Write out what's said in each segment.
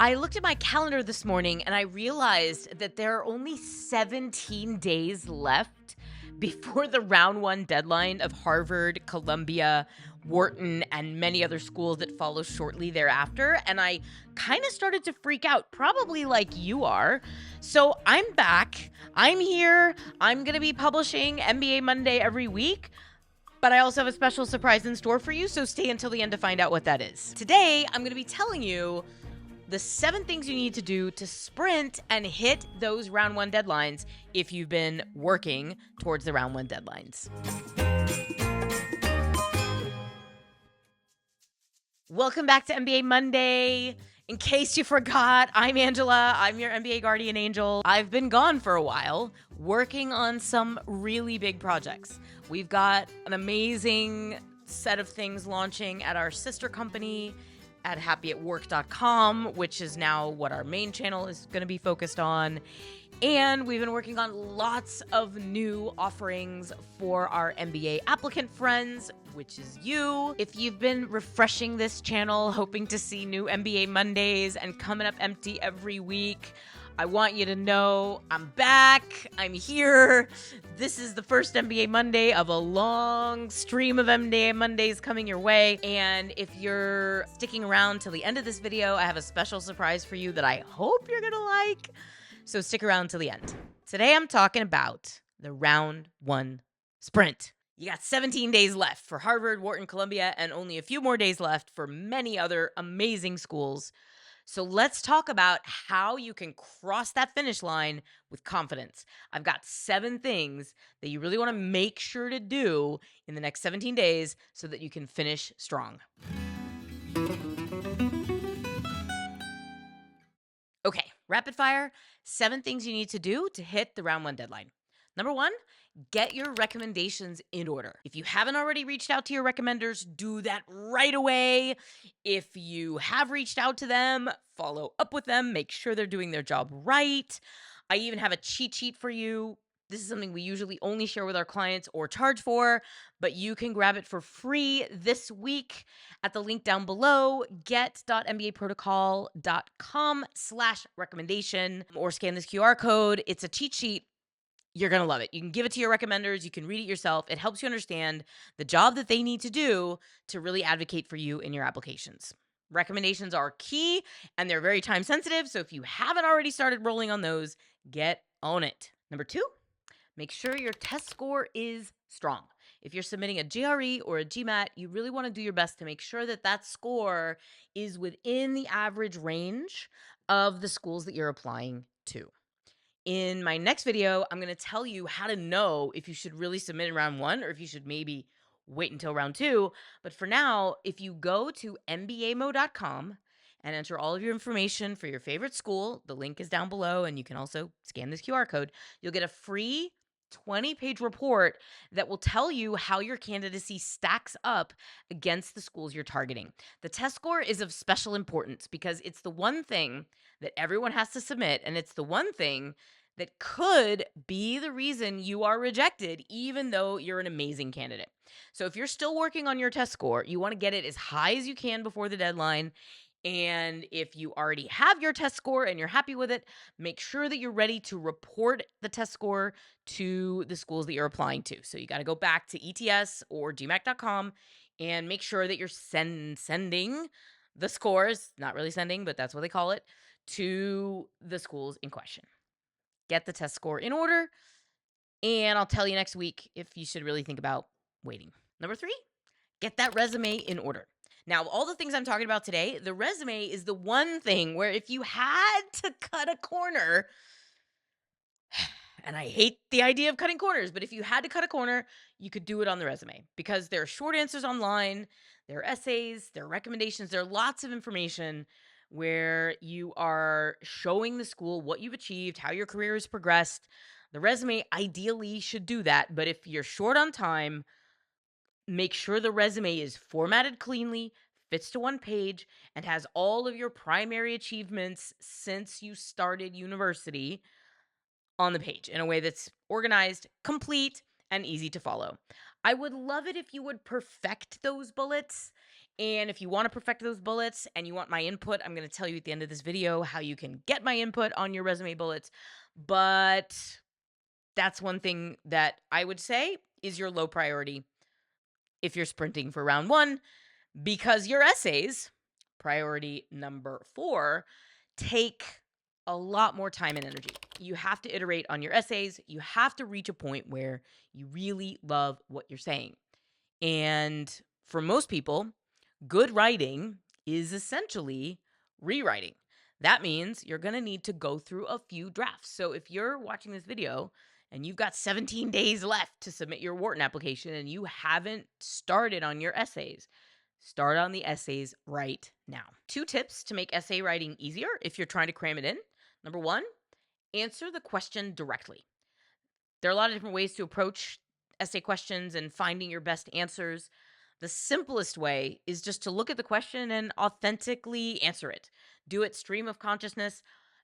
I looked at my calendar this morning and I realized that there are only 17 days left before the round one deadline of Harvard, Columbia, Wharton, and many other schools that follow shortly thereafter. And I kind of started to freak out, probably like you are. So I'm back. I'm here. I'm going to be publishing MBA Monday every week. But I also have a special surprise in store for you, so stay until the end to find out what that is. Today, I'm going to be telling you the 7 things you need to do to sprint and hit those round one deadlines if you've been working towards the round one deadlines. Welcome back to MBA Monday. In case you forgot, I'm Angela. I'm your MBA guardian angel. I've been gone for a while, working on some really big projects. We've got an amazing set of things launching at our sister company at happyatwork.com, which is now what our main channel is going to be focused on. And we've been working on lots of new offerings for our MBA applicant friends, which is you. If you've been refreshing this channel, hoping to see new MBA Mondays and coming up empty every week, I want you to know I'm back. I'm here. This is the first MBA Monday of a long stream of MBA Mondays coming your way. And if you're sticking around till the end of this video, I have a special surprise for you that I hope you're going to like. So stick around till the end. Today I'm talking about the round one sprint. You got 17 days left for Harvard, Wharton, Columbia, and only a few more days left for many other amazing schools. So let's talk about how you can cross that finish line with confidence. I've got 7 things that you really want to make sure to do in the next 17 days so that you can finish strong. Okay, rapid fire. 7 things you need to do to hit the round one deadline. Number 1, get your recommendations in order. If you haven't already reached out to your recommenders, do that right away. If you have reached out to them, follow up with them, make sure they're doing their job right. I even have a cheat sheet for you. This is something we usually only share with our clients or charge for, but you can grab it for free this week at the link down below, get.mbaprotocol.com/recommendation, or scan this QR code. It's a cheat sheet. You're going to love it. You can give it to your recommenders. You can read it yourself. It helps you understand the job that they need to do to really advocate for you in your applications. Recommendations are key and they're very time sensitive. So if you haven't already started rolling on those, get on it. Number 2, make sure your test score is strong. If you're submitting a GRE or a GMAT, you really want to do your best to make sure that that score is within the average range of the schools that you're applying to. In my next video, I'm going to tell you how to know if you should really submit in round 1 or if you should maybe wait until round 2. But for now, if you go to mbamo.com and enter all of your information for your favorite school, the link is down below, and you can also scan this QR code, you'll get a free 20-page report that will tell you how your candidacy stacks up against the schools you're targeting. The test score is of special importance because it's the one thing that everyone has to submit, and it's the one thing that could be the reason you are rejected, even though you're an amazing candidate. So if you're still working on your test score, you want to get it as high as you can before the deadline. And if you already have your test score and you're happy with it, make sure that you're ready to report the test score to the schools that you're applying to. So you got to go back to ETS or GMAC.com and make sure that you're sending the scores, not really sending, but that's what they call it, to the schools in question. Get the test score in order, and I'll tell you next week if you should really think about waiting. Number 3, get that resume in order. Now, all the things I'm talking about today, the resume is the one thing where if you had to cut a corner, and I hate the idea of cutting corners, but if you had to cut a corner, you could do it on the resume because there are short answers online, there are essays, there are recommendations, there are lots of information where you are showing the school what you've achieved, how your career has progressed. The resume ideally should do that, but if you're short on time, make sure the resume is formatted cleanly, fits to one page, and has all of your primary achievements since you started university on the page in a way that's organized, complete, and easy to follow. I would love it if you would perfect those bullets And if you want to perfect those bullets and you want my input, I'm going to tell you at the end of this video how you can get my input on your resume bullets. But that's one thing that I would say is your low priority if you're sprinting for round one, because your essays, priority number 4, take a lot more time and energy. You have to iterate on your essays. You have to reach a point where you really love what you're saying. And for most people, good writing is essentially rewriting. That means you're going to need to go through a few drafts. So if you're watching this video and you've got 17 days left to submit your Wharton application and you haven't started on your essays, start on the essays right now. 2 tips to make essay writing easier if you're trying to cram it in. Number 1, answer the question directly. There are a lot of different ways to approach essay questions and finding your best answers. The simplest way is just to look at the question and authentically answer it. Do it stream of consciousness.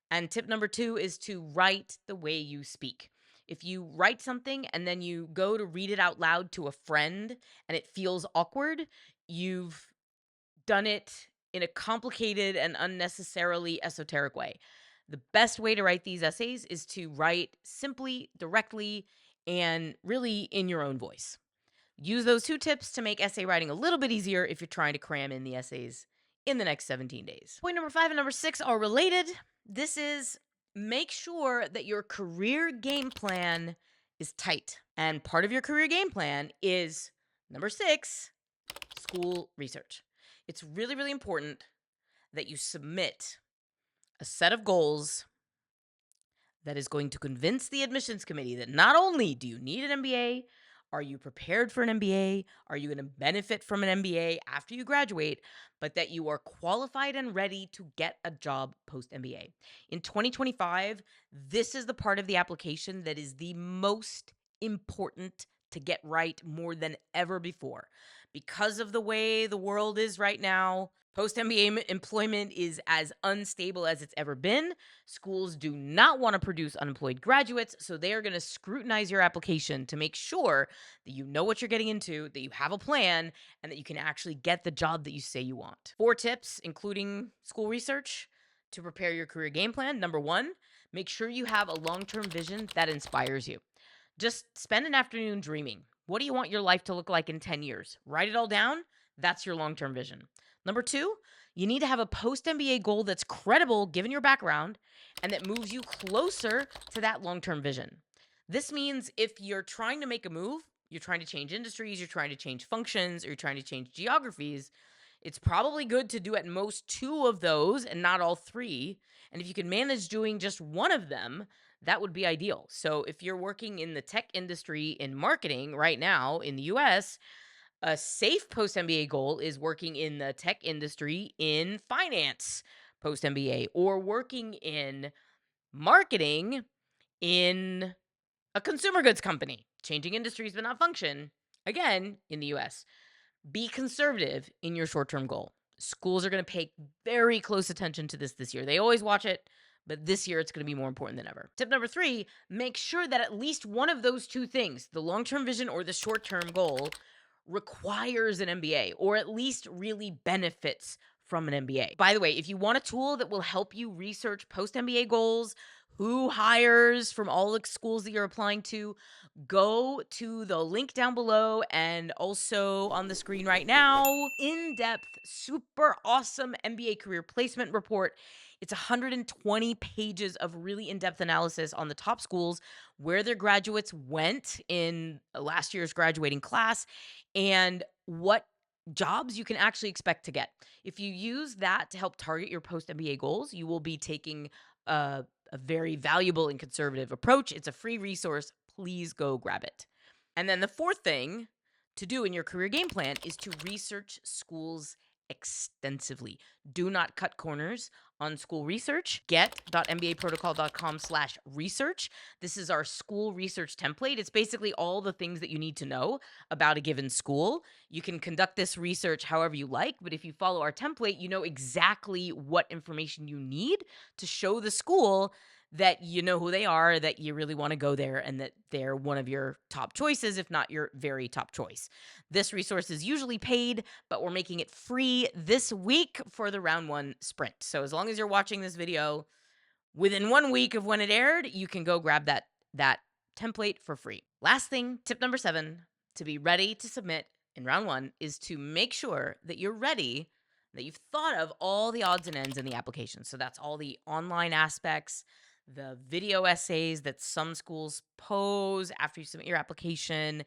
And tip number 2 is to write the way you speak. If you write something and then you go to read it out loud to a friend and it feels awkward, you've done it in a complicated and unnecessarily esoteric way. The best way to write these essays is to write simply, directly, and really in your own voice. Use those 2 tips to make essay writing a little bit easier if you're trying to cram in the essays in the next 17 days. Point number 5 and number 6 are related. This is make sure that your career game plan is tight. And part of your career game plan is number 6, school research. It's really, really important that you submit a set of goals that is going to convince the admissions committee that not only do you need an MBA, are you prepared for an MBA, are you going to benefit from an MBA after you graduate, but that you are qualified and ready to get a job post MBA. In 2025, this is the part of the application that is the most important to get right more than ever before. Because of the way the world is right now, post-MBA employment is as unstable as it's ever been. Schools do not want to produce unemployed graduates, so they are going to scrutinize your application to make sure that you know what you're getting into, that you have a plan, and that you can actually get the job that you say you want. 4 tips, including school research, to prepare your career game plan. Number 1, make sure you have a long-term vision that inspires you. Just spend an afternoon dreaming. What do you want your life to look like in 10 years? Write it all down. That's your long-term vision. Number 2, you need to have a post-MBA goal that's credible given your background and that moves you closer to that long-term vision. This means if you're trying to make a move, you're trying to change industries, you're trying to change functions, or you're trying to change geographies, it's probably good to do at most 2 of those and not all 3. And if you can manage doing just one of them, that would be ideal. So if you're working in the tech industry in marketing right now in the US, a safe post MBA goal is working in the tech industry in finance post MBA, or working in marketing in a consumer goods company, changing industries but not function, again, in the US. Be conservative in your short-term goal. Schools are going to pay very close attention to this year. They always watch it, but this year it's going to be more important than ever. Tip number 3, make sure that at least one of those 2 things, the long-term vision or the short-term goal, requires an MBA or at least really benefits from an MBA. By the way, if you want a tool that will help you research post-MBA goals, who hires from all the schools that you're applying to, go to the link down below and also on the screen right now. In-depth, super awesome MBA career placement report. It's 120 pages of really in-depth analysis on the top schools, where their graduates went in last year's graduating class, and what jobs you can actually expect to get. If you use that to help target your post-MBA goals, you will be taking a very valuable and conservative approach. It's a free resource. Please go grab it. And then the 4th thing to do in your career game plan is to research schools extensively. Do not cut corners on school research. get.mbaprotocol.com/research. This is our school research template. It's basically all the things that you need to know about a given school. You can conduct this research however you like, but if you follow our template, you know exactly what information you need to show the school that you know who they are, that you really want to go there, and that they're one of your top choices, if not your very top choice. This resource is usually paid, but we're making it free this week for the round 1 sprint. So as long as you're watching this video within 1 week of when it aired, you can go grab that template for free. Last thing, tip number 7, to be ready to submit in round 1 is to make sure that you're ready, that you've thought of all the odds and ends in the application. So that's all the online aspects, the video essays that some schools pose after you submit your application.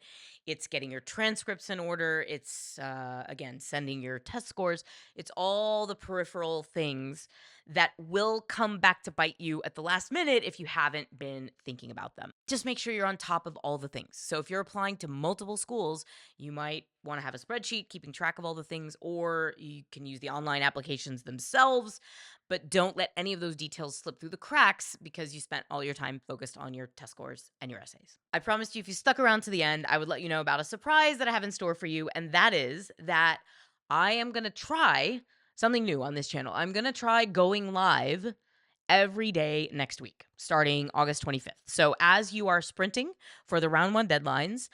It's getting your transcripts in order. It's, again, sending your test scores. It's all the peripheral things that will come back to bite you at the last minute if you haven't been thinking about them. Just make sure you're on top of all the things. So if you're applying to multiple schools, you might want to have a spreadsheet keeping track of all the things, or you can use the online applications themselves, but don't let any of those details slip through the cracks because you spent all your time focused on your test scores and your essays. I promised you if you stuck around to the end, I would let you know about a surprise that I have in store for you, and that is that I am going to try something new on this channel. I'm going to try going live every day next week, starting August 25th. So as you are sprinting for the round 1 deadlines,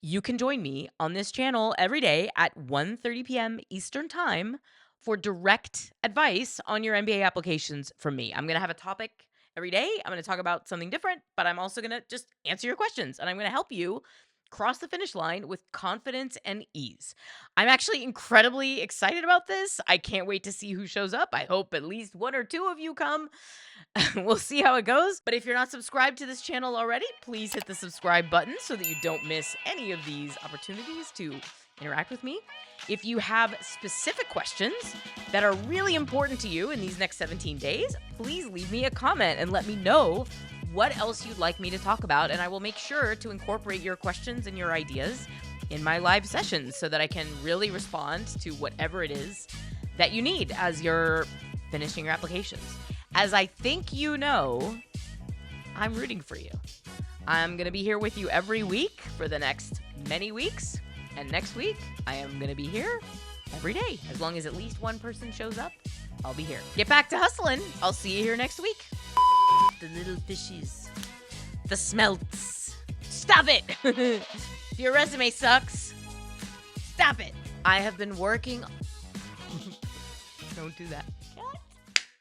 you can join me on this channel every day at 1:30 p.m. Eastern Time for direct advice on your MBA applications from me. I'm going to have a topic every day. I'm going to talk about something different, but I'm also going to just answer your questions, and I'm going to help you cross the finish line with confidence and ease. I'm actually incredibly excited about this. I can't wait to see who shows up. I hope at least 1 or 2 of you come. We'll see how it goes. But if you're not subscribed to this channel already, please hit the subscribe button so that you don't miss any of these opportunities to interact with me. If you have specific questions that are really important to you in these next 17 days, please leave me a comment and let me know what else you'd like me to talk about, and I will make sure to incorporate your questions and your ideas in my live sessions so that I can really respond to whatever it is that you need as you're finishing your applications. As I think you know, I'm rooting for you. I'm going to be here with you every week for the next many weeks, and next week I am going to be here every day. As long as at least 1 person shows up, I'll be here. Get back to hustling. I'll see you here next week. The little fishies. The smelts. Stop it! If your resume sucks, stop it. I have been working... Don't do that.